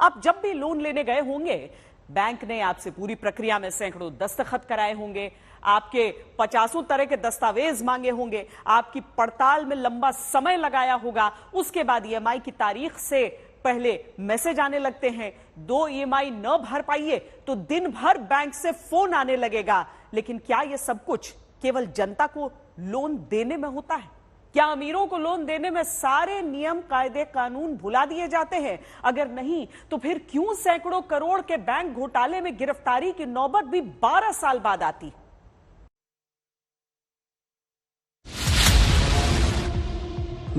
आप जब भी लोन लेने गए होंगे, बैंक ने आपसे पूरी प्रक्रिया में सैकड़ों दस्तखत कराए होंगे, आपके 50 तरह के दस्तावेज मांगे होंगे, आपकी पड़ताल में लंबा समय लगाया होगा। उसके बाद ईएमआई की तारीख से पहले मैसेज आने लगते हैं, 2 ईएमआई न भर पाइए तो दिन भर बैंक से फोन आने लगेगा। लेकिन क्या यह सब कुछ केवल जनता को लोन देने में होता है? क्या अमीरों को लोन देने में सारे नियम कायदे कानून भुला दिए जाते हैं? अगर नहीं तो फिर क्यों सैकड़ों करोड़ के बैंक घोटाले में गिरफ्तारी की नौबत भी 12 साल बाद आती?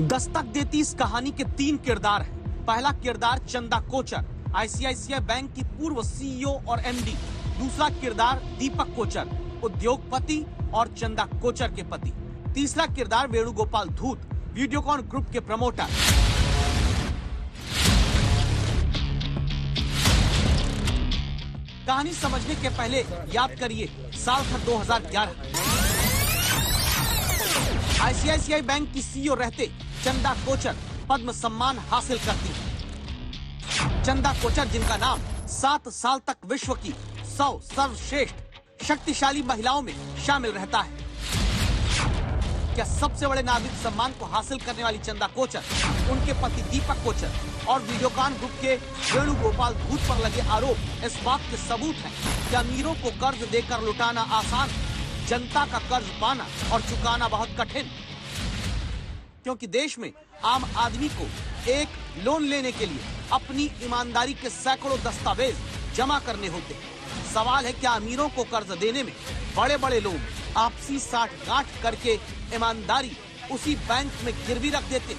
दस्तक देती इस कहानी के 3 किरदार हैं। पहला किरदार चंदा कोचर, आईसीआईसीआई बैंक की पूर्व सीईओ और एमडी। दूसरा किरदार दीपक कोचर, उद्योगपति और चंदा कोचर के पति। तीसरा किरदार वेणुगोपाल धूत, वीडियोकॉन ग्रुप के प्रमोटर। कहानी समझने के पहले याद करिए, साल था 2011। आईसीआईसीआई बैंक की सीईओ रहते चंदा कोचर पद्म सम्मान हासिल करती है। चंदा कोचर, जिनका नाम 7 साल तक विश्व की 100 सर्वश्रेष्ठ शक्तिशाली महिलाओं में शामिल रहता है। क्या सबसे बड़े नागरिक सम्मान को हासिल करने वाली चंदा कोचर, उनके पति दीपक कोचर और वीडियोकॉन ग्रुप के वेणुगोपाल धूत पर लगे आरोप इस बात के सबूत हैं कि अमीरों को कर्ज देकर लुटाना आसान, जनता का कर्ज पाना और चुकाना बहुत कठिन। क्योंकि देश में आम आदमी को एक लोन लेने के लिए अपनी ईमानदारी के सैकड़ों दस्तावेज जमा करने होते हैं। सवाल है, क्या अमीरों को कर्ज देने में बड़े बड़े लोग आपसी साठगांठ करके ईमानदारी उसी बैंक में गिरवी रख देते?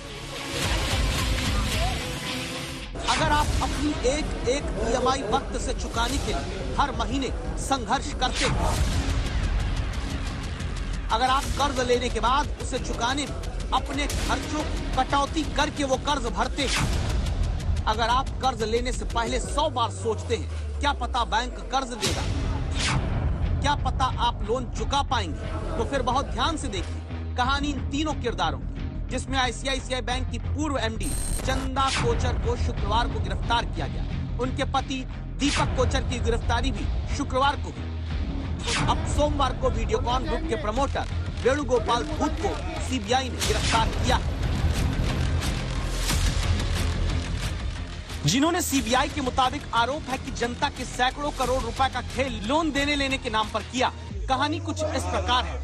अगर आप अपनी एक ईएमआई वक्त से चुकाने के लिए हर महीने संघर्ष करते हैं, अगर आप कर्ज लेने के बाद उसे चुकाने में अपने खर्चों कटौती करके वो कर्ज भरते हैं, अगर आप कर्ज लेने से पहले 100 बार सोचते हैं क्या पता बैंक कर्ज देगा, क्या पता आप लोन चुका पाएंगे, तो फिर बहुत ध्यान से देखिए कहानी इन तीनों किरदारों की, जिसमें आईसीआईसीआई बैंक की पूर्व एमडी चंदा कोचर को शुक्रवार को गिरफ्तार किया गया। उनके पति दीपक कोचर की गिरफ्तारी भी शुक्रवार को हुई। अब सोमवार को वीडियोकॉन ग्रुप के प्रमोटर वेणुगोपाल धूत को सीबीआई ने गिरफ्तार किया, जिन्होंने सीबीआई के मुताबिक आरोप है कि जनता के सैकड़ों करोड़ रुपए का खेल लोन देने लेने के नाम पर किया। कहानी कुछ इस प्रकार है।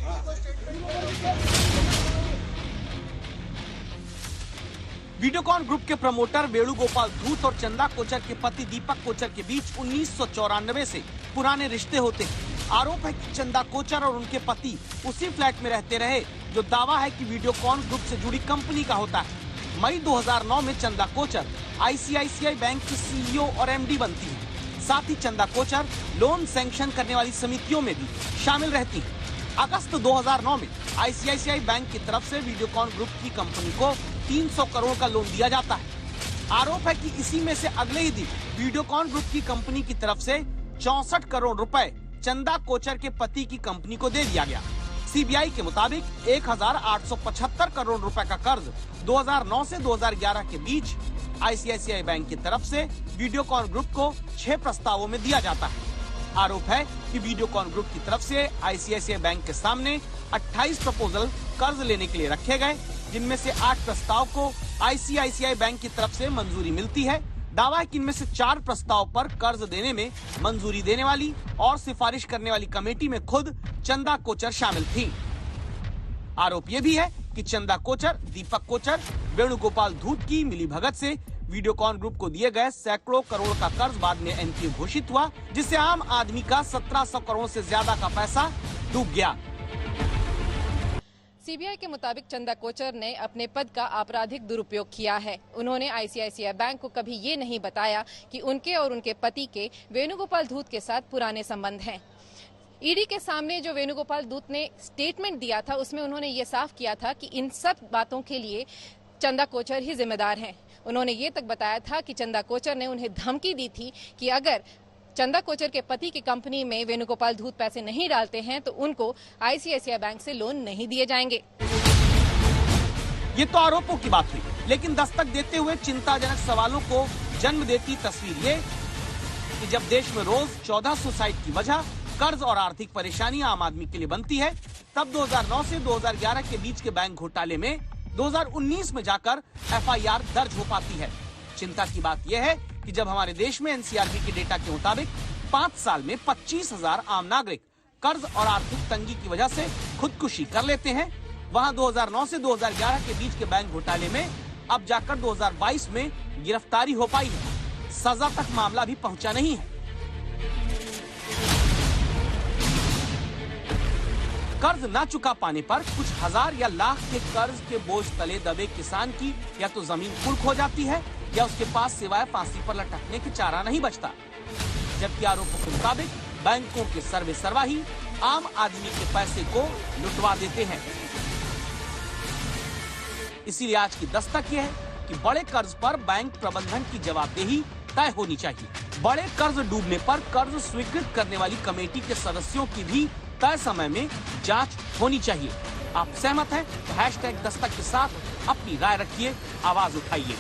वीडियोकॉन ग्रुप के प्रमोटर वेणुगोपाल धूत और चंदा कोचर के पति दीपक कोचर के बीच 1994 से पुराने रिश्ते होते हैं। आरोप है कि चंदा कोचर और उनके पति उसी फ्लैट में रहते रहे जो दावा है कि वीडियोकॉन ग्रुप से जुड़ी कंपनी का होता है। मई 2009 में चंदा कोचर आईसीआईसीआई बैंक की सीईओ और एमडी बनती है। साथ ही चंदा कोचर लोन सैंक्शन करने वाली समितियों में भी शामिल रहती है। अगस्त 2009 में आईसीआईसीआई बैंक की तरफ से वीडियोकॉन ग्रुप की कंपनी को 300 करोड़ का लोन दिया जाता है। आरोप है कि इसी में से अगले ही दिन वीडियोकॉन ग्रुप की कंपनी की तरफ से 64 करोड़ रुपए चंदा कोचर के पति की कंपनी को दे दिया गया। सीबीआई के मुताबिक 1875 करोड़ रुपए का कर्ज 2009 से 2011 के बीच आईसीआईसीआई बैंक की तरफ से वीडियोकॉन ग्रुप को 6 प्रस्तावों में दिया जाता है। आरोप है कि वीडियोकॉन ग्रुप की तरफ से आईसीआईसीआई बैंक के सामने 28 प्रपोजल कर्ज लेने के लिए रखे गए, जिनमें से 8 प्रस्ताव को आईसीआईसीआई बैंक की तरफ से मंजूरी मिलती है। दावा है कि इनमें से 4 प्रस्ताव पर कर्ज देने में मंजूरी देने वाली और सिफारिश करने वाली कमेटी में खुद चंदा कोचर शामिल थी। आरोप ये भी है कि चंदा कोचर, दीपक कोचर, वेणुगोपाल धूत की मिलीभगत से वीडियोकॉन ग्रुप को दिए गए सैकड़ों करोड़ का कर्ज बाद में एनपीए घोषित हुआ, जिससे आम आदमी का 1700 करोड़ से ज्यादा का पैसा डूब गया। सीबीआई के मुताबिक चंदा कोचर ने अपने पद का आपराधिक दुरुपयोग किया है। उन्होंने आईसीआईसीआई बैंक को कभी ये नहीं बताया कि उनके और उनके पति के वेणुगोपाल धूत के साथ पुराने संबंध हैं। ईडी के सामने जो वेणुगोपाल धूत ने स्टेटमेंट दिया था, उसमें उन्होंने ये साफ किया था कि इन सब बातों के लिए चंदा कोचर ही जिम्मेदार हैं। उन्होंने ये तक बताया था कि चंदा कोचर ने उन्हें धमकी दी थी कि अगर चंदा कोचर के पति की कंपनी में वेणुगोपाल धूत पैसे नहीं डालते हैं तो उनको आईसीआईसीआई बैंक से लोन नहीं दिए जाएंगे। ये तो आरोपों की बात हुई, लेकिन दस्तक देते हुए चिंताजनक सवालों को जन्म देती तस्वीर ये कि जब देश में रोज 14 सुसाइड की वजह कर्ज और आर्थिक परेशानियां आम आदमी के लिए बनती है, तब 2009 से 2011 के बीच के बैंक घोटाले में 2019 में जाकर एफआईआर दर्ज हो पाती है। चिंता की बात यह है कि जब हमारे देश में एनसीआरबी के डेटा के मुताबिक 5 साल में 25,000 आम नागरिक कर्ज और आर्थिक तंगी की वजह से खुदकुशी कर लेते हैं, वहां 2009 से 2011 के बीच के बैंक घोटाले में अब जाकर 2022 में गिरफ्तारी हो पाई है, सजा तक मामला भी पहुंचा नहीं है। कर्ज न चुका पाने पर कुछ हजार या लाख के कर्ज के बोझ तले दबे किसान की या तो जमीन कुर्क हो जाती है या उसके पास सिवाय फांसी पर लटकने के चारा नहीं बचता। जबकि आरोपों के मुताबिक बैंकों के सर्वे सर्वाही आम आदमी के पैसे को लुटवा देते हैं। इसीलिए आज की दस्तक यह है कि बड़े कर्ज पर बैंक प्रबंधन की जवाबदेही तय होनी चाहिए। बड़े कर्ज डूबने पर कर्ज स्वीकृत करने वाली कमेटी के सदस्यों की भी तय समय में जांच होनी चाहिए। आप सहमत हैं तो #दस्तक के साथ अपनी राय रखिए, आवाज उठाइए।